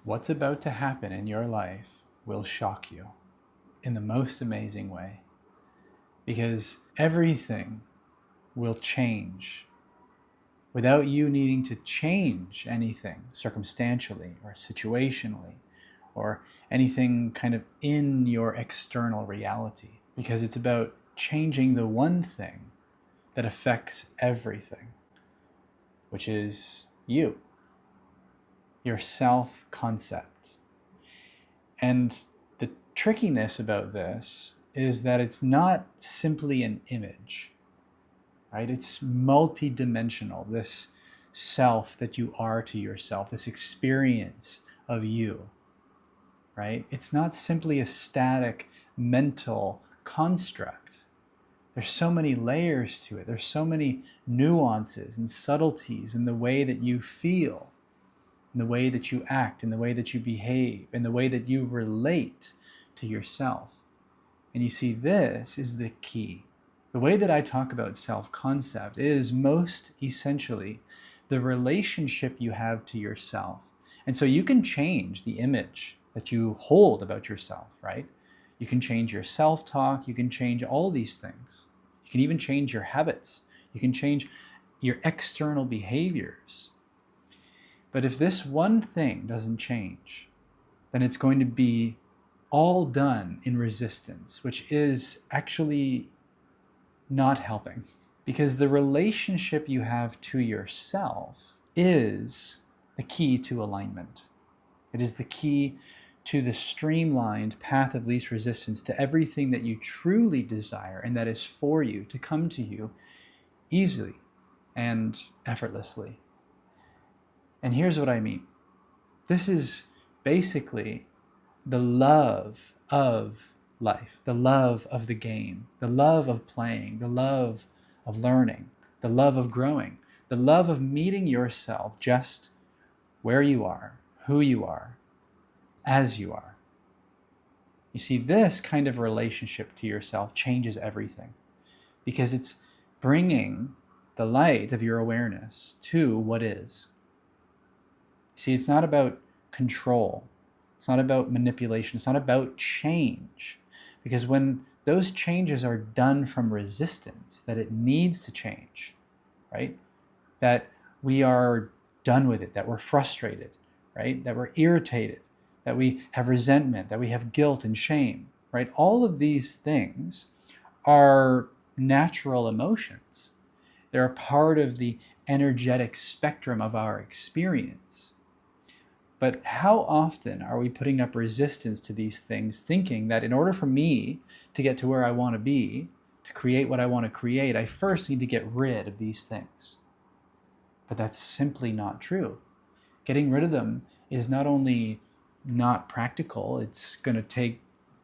What's about to happen in your life will shock you in the most amazing way, because everything will change without you needing to change anything circumstantially or situationally or anything kind of in your external reality, because it's about changing the one thing that affects everything, which is you, your self-concept. And the trickiness about this is that it's not simply an image, right? It's multi-dimensional, this self that you are to yourself, this experience of you, right? It's not simply a static mental construct. There's so many layers to it. There's so many nuances and subtleties in the way that you feel, in the way that you act, in the way that you behave, in the way that you relate to yourself. And you see, this is the key. The way that I talk about self-concept is most essentially the relationship you have to yourself. And so you can change the image that you hold about yourself, right? You can change your self-talk, you can change all these things. You can even change your habits. You can change your external behaviors. But if this one thing doesn't change, then it's going to be all done in resistance, which is actually not helping. Because the relationship you have to yourself is the key to alignment. It is the key to the streamlined path of least resistance to everything that you truly desire and that is for you to come to you easily and effortlessly. And here's what I mean. This is basically the love of life, the love of the game, the love of playing, the love of learning, the love of growing, the love of meeting yourself just where you are, who you are, as you are. You see, this kind of relationship to yourself changes everything, because it's bringing the light of your awareness to what is. See, it's not about control. It's not about manipulation. It's not about change. Because when those changes are done from resistance, that it needs to change, right? That we are done with it, that we're frustrated, right? That we're irritated, that we have resentment, that we have guilt and shame, right? All of these things are natural emotions. They're a part of the energetic spectrum of our experience. But how often are we putting up resistance to these things, thinking that in order for me to get to where I want to be, to create what I want to create, I first need to get rid of these things? But that's simply not true. Getting rid of them is not only not practical, it's going to take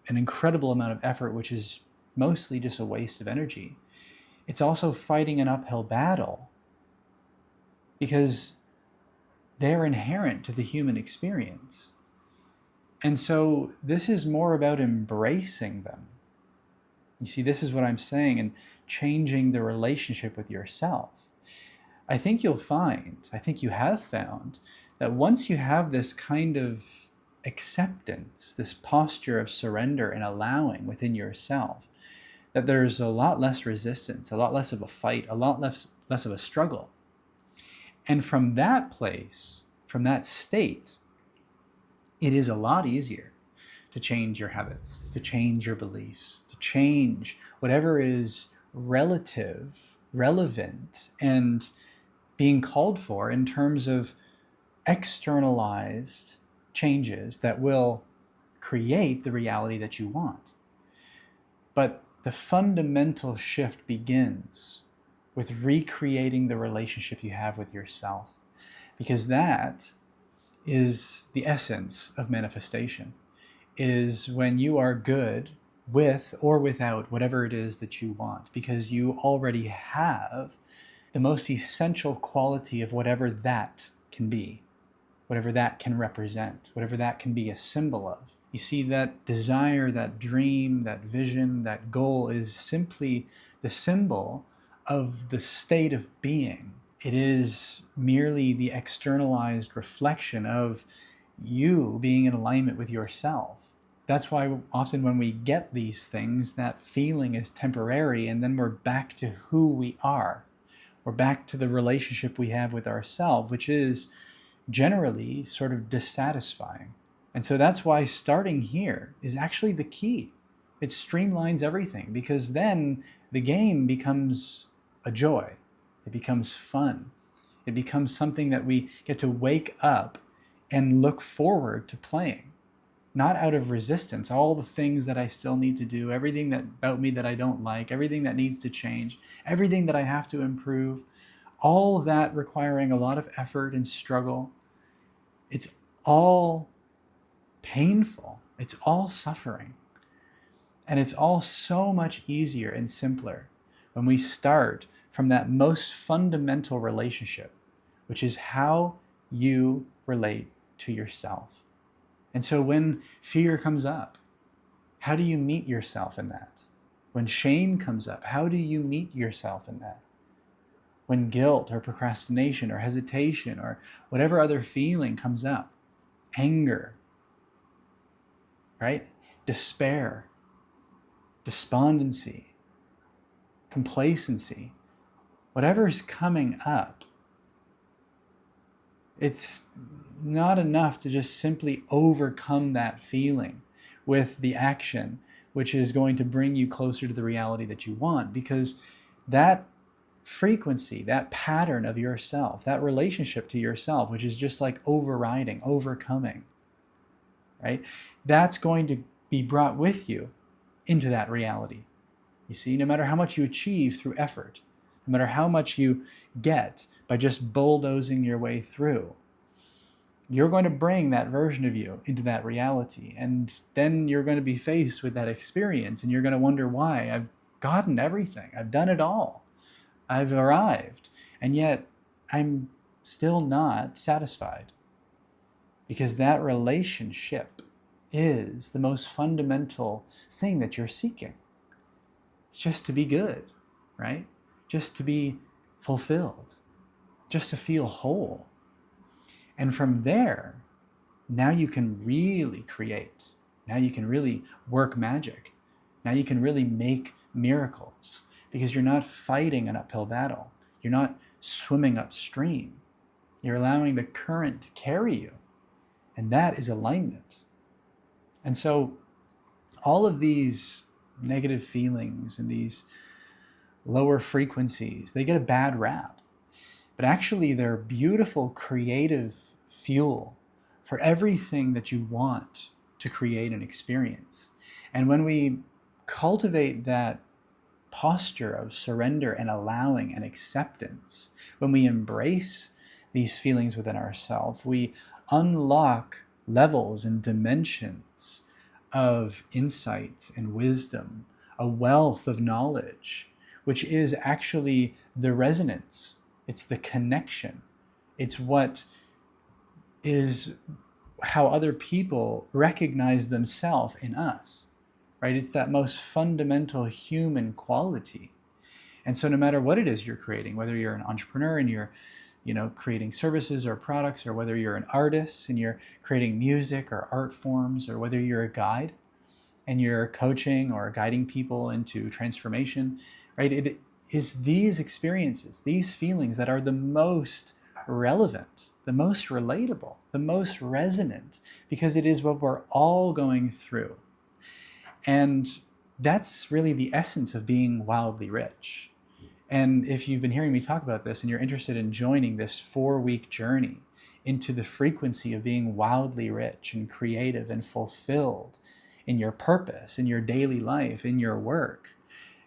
an incredible amount of effort, which is mostly just a waste of energy. It's also fighting an uphill battle, because they're inherent to the human experience. And so this is more about embracing them. You see, this is what I'm saying, and changing the relationship with yourself. I think you'll find, I think you have found, that once you have this kind of acceptance, this posture of surrender and allowing within yourself, that there's a lot less resistance, a lot less of a fight, a lot less of a struggle. And from that place, from that state, it is a lot easier to change your habits, to change your beliefs, to change whatever is relevant, and being called for in terms of externalized changes that will create the reality that you want. But the fundamental shift begins with recreating the relationship you have with yourself, because that is the essence of manifestation, is when you are good with or without whatever it is that you want, because you already have the most essential quality of whatever that can be, whatever that can represent, whatever that can be a symbol of. You see, that desire, that dream, that vision, that goal is simply the symbol of the state of being. It is merely the externalized reflection of you being in alignment with yourself. That's why often when we get these things, that feeling is temporary, and then we're back to who we are. We're back to the relationship we have with ourselves, which is generally sort of dissatisfying. And so that's why starting here is actually the key. It streamlines everything, because then the game becomes a joy. It becomes fun. It becomes something that we get to wake up and look forward to playing. Not out of resistance, all the things that I still need to do, everything that about me that I don't like, everything that needs to change, everything that I have to improve, all of that requiring a lot of effort and struggle. It's all painful. It's all suffering. And it's all so much easier and simpler when we start from that most fundamental relationship, which is how you relate to yourself. And so when fear comes up, how do you meet yourself in that? When shame comes up, how do you meet yourself in that? When guilt or procrastination or hesitation or whatever other feeling comes up, anger, right? Despair, despondency, complacency, whatever's coming up, it's not enough to just simply overcome that feeling with the action, which is going to bring you closer to the reality that you want, because that frequency, that pattern of yourself, that relationship to yourself, which is just like overriding, overcoming, right? That's going to be brought with you into that reality. You see, no matter how much you achieve through effort, no matter how much you get by just bulldozing your way through, you're going to bring that version of you into that reality. And then you're going to be faced with that experience, and you're going to wonder why. I've gotten everything. I've done it all. I've arrived. And yet I'm still not satisfied. Because that relationship is the most fundamental thing that you're seeking. It's just to be good, right? Just to be fulfilled. Just to feel whole. And from there, now you can really create. Now you can really work magic. Now you can really make miracles, because you're not fighting an uphill battle. You're not swimming upstream. You're allowing the current to carry you. And that is alignment. And so all of these negative feelings and these lower frequencies, they get a bad rap. But actually, they're beautiful, creative fuel for everything that you want to create an experience. And when we cultivate that posture of surrender and allowing and acceptance, when we embrace these feelings within ourselves, we unlock levels and dimensions of insight and wisdom, a wealth of knowledge, which is actually the resonance. It's the connection. It's what is how other people recognize themselves in us, right? It's that most fundamental human quality. And so no matter what it is you're creating, whether you're an entrepreneur and you're, creating services or products, or whether you're an artist and you're creating music or art forms, or whether you're a guide and you're coaching or guiding people into transformation, right? It is these experiences, these feelings that are the most relevant, the most relatable, the most resonant, because it is what we're all going through. And that's really the essence of being wildly rich. And if you've been hearing me talk about this and you're interested in joining this 4-week journey into the frequency of being wildly rich and creative and fulfilled in your purpose, in your daily life, in your work,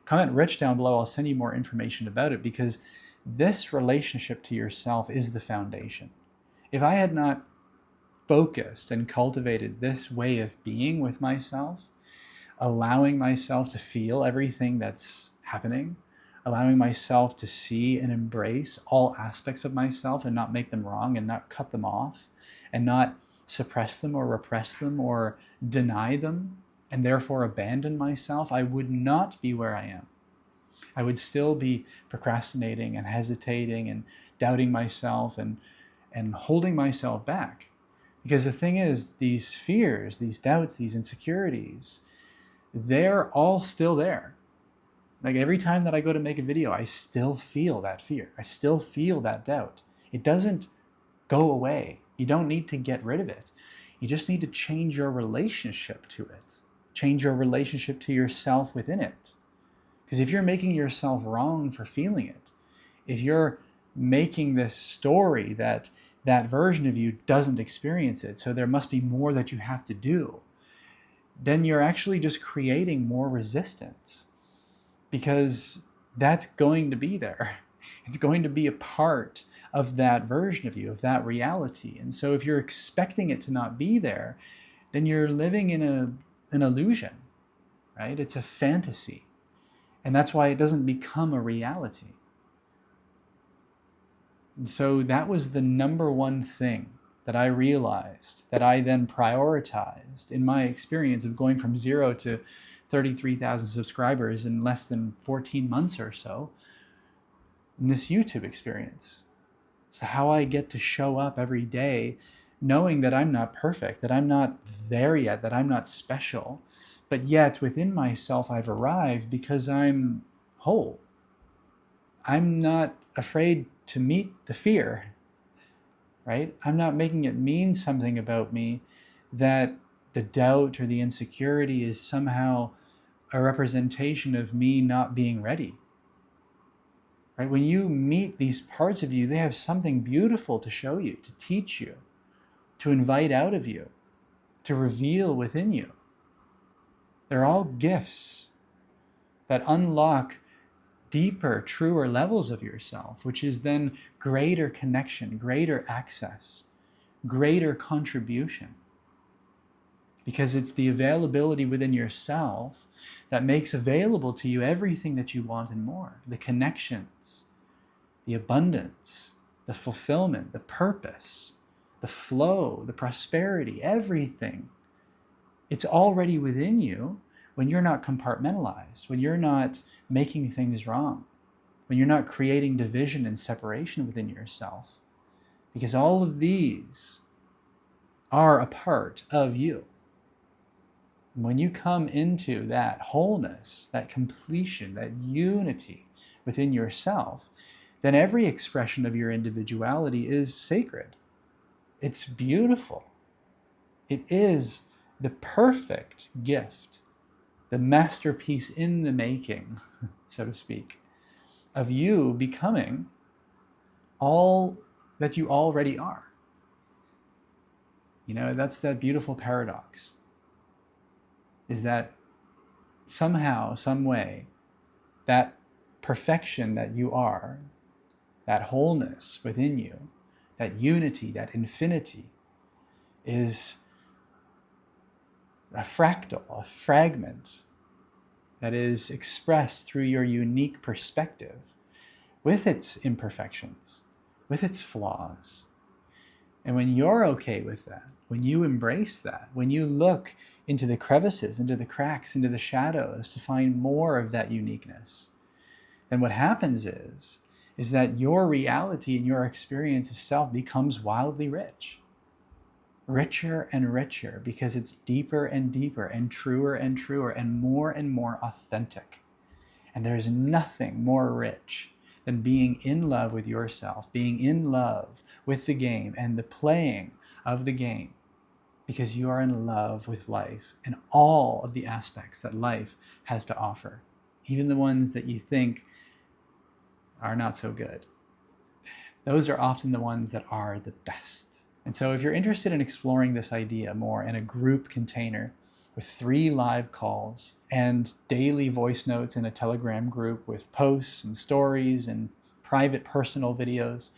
comment rich down below. I'll send you more information about it, because this relationship to yourself is the foundation. If I had not focused and cultivated this way of being with myself, allowing myself to feel everything that's happening, allowing myself to see and embrace all aspects of myself and not make them wrong and not cut them off and not suppress them or repress them or deny them and therefore abandon myself, I would not be where I am. I would still be procrastinating and hesitating and doubting myself and holding myself back, Because the thing is, these fears, these doubts, these insecurities, they're all still there. Like every time that I go to make a video, I still feel that fear. I still feel that doubt. It doesn't go away. You don't need to get rid of it. You just need to change your relationship to it. Change your relationship to yourself within it. Because if you're making yourself wrong for feeling it, if you're making this story that that version of you doesn't experience it, so there must be more that you have to do, then you're actually just creating more resistance, because that's going to be there. It's going to be a part of that version of you, of that reality. And so if you're expecting it to not be there, then you're living in an illusion, right? It's a fantasy. And that's why it doesn't become a reality. And so that was the number one thing that I realized, that I then prioritized in my experience of going from 0 to 33,000 subscribers in less than 14 months or so, in this YouTube experience. So how I get to show up every day knowing that I'm not perfect, that I'm not there yet, that I'm not special, but yet within myself I've arrived because I'm whole. I'm not afraid to meet the fear, right? I'm not making it mean something about me that the doubt or the insecurity is somehow a representation of me not being ready. Right? When you meet these parts of you, they have something beautiful to show you, to teach you, to invite out of you, to reveal within you. They're all gifts that unlock deeper, truer levels of yourself, which is then greater connection, greater access, greater contribution. Because it's the availability within yourself that makes available to you everything that you want and more. The connections, the abundance, the fulfillment, the purpose, the flow, the prosperity, everything. It's already within you when you're not compartmentalized, when you're not making things wrong, when you're not creating division and separation within yourself. Because all of these are a part of you. When you come into that wholeness, that completion, that unity within yourself, then every expression of your individuality is sacred. It's beautiful. It is the perfect gift, the masterpiece in the making, so to speak, of you becoming all that you already are. You know, that's that beautiful paradox, is that somehow, some way, that perfection that you are, that wholeness within you, that unity, that infinity, is a fractal, a fragment that is expressed through your unique perspective with its imperfections, with its flaws. And when you're okay with that, when you embrace that, when you look into the crevices, into the cracks, into the shadows to find more of that uniqueness, then what happens is that your reality and your experience of self becomes wildly rich. Richer and richer, because it's deeper and deeper and truer and more authentic. And there's nothing more rich than being in love with yourself, being in love with the game and the playing of the game, because you are in love with life and all of the aspects that life has to offer, even the ones that you think are not so good. Those are often the ones that are the best. And so if you're interested in exploring this idea more in a group container with 3 live calls and daily voice notes in a Telegram group with posts and stories and private personal videos,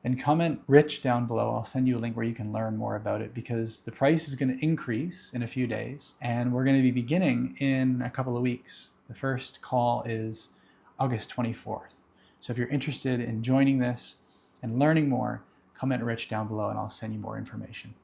then comment Rich down below. I'll send you a link where you can learn more about it, because the price is going to increase in a few days and we're going to be beginning in a couple of weeks. The first call is August 24th. So if you're interested in joining this and learning more, comment Rich down below and I'll send you more information.